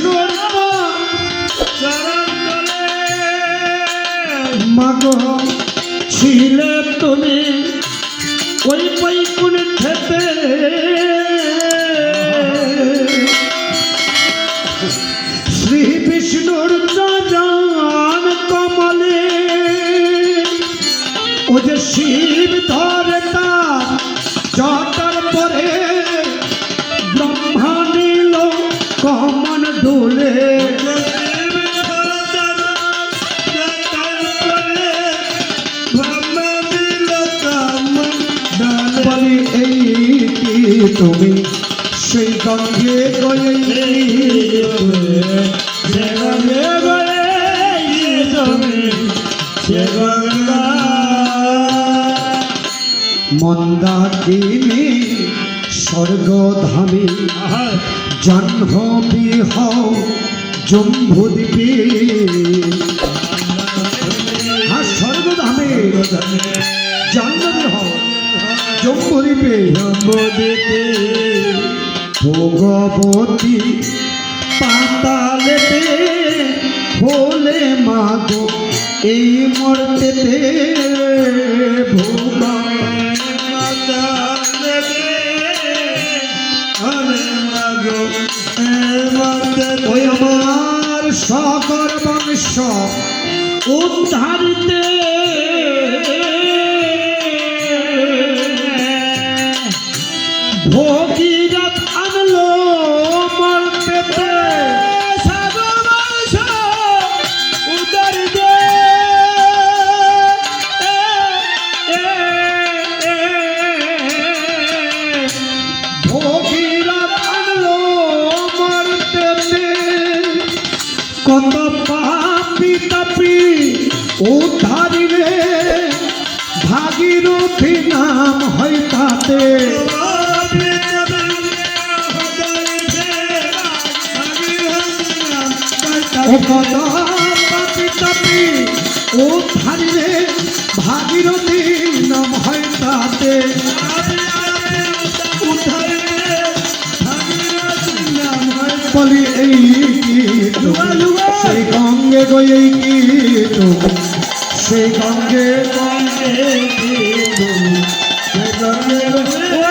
বিষ্ণুর মাগো ছিলে তুমি ওই বৈকুণ্ঠেতে শ্রী বিষ্ণুর চরণ কমলে ও যে শিব ধরে তার জটার পরে ব্রহ্মা নীল কমন ডোলে বলি এই কি তুমি সেই গঙ্গে গয়ে মন্দাকিনী স্বর্গধামী জাহ্নবী হও জম্বুদ্বীপে স্বর্গধামে জাহ্নবী হও জম্বুদ্বীপে ভগবতী পাতালেতে বলে মাগো এই মর্তেতে ওই আমার সকল বংশ উদ্ধারিতে ভগীরথ আনলো মর্তেতে কত পাপি তাপি উদ্ধারিলে ভাগীরথী নাম হয় তাতে কত পাপি তাপি উদ্ধারিলে ভাগীরথী নাম হয় তাতে বলি এই সেই গঙ্গে গয়ে কি তুমি সেই গঙ্গে গঙ্গে কি তুমি সেই গঙ্গে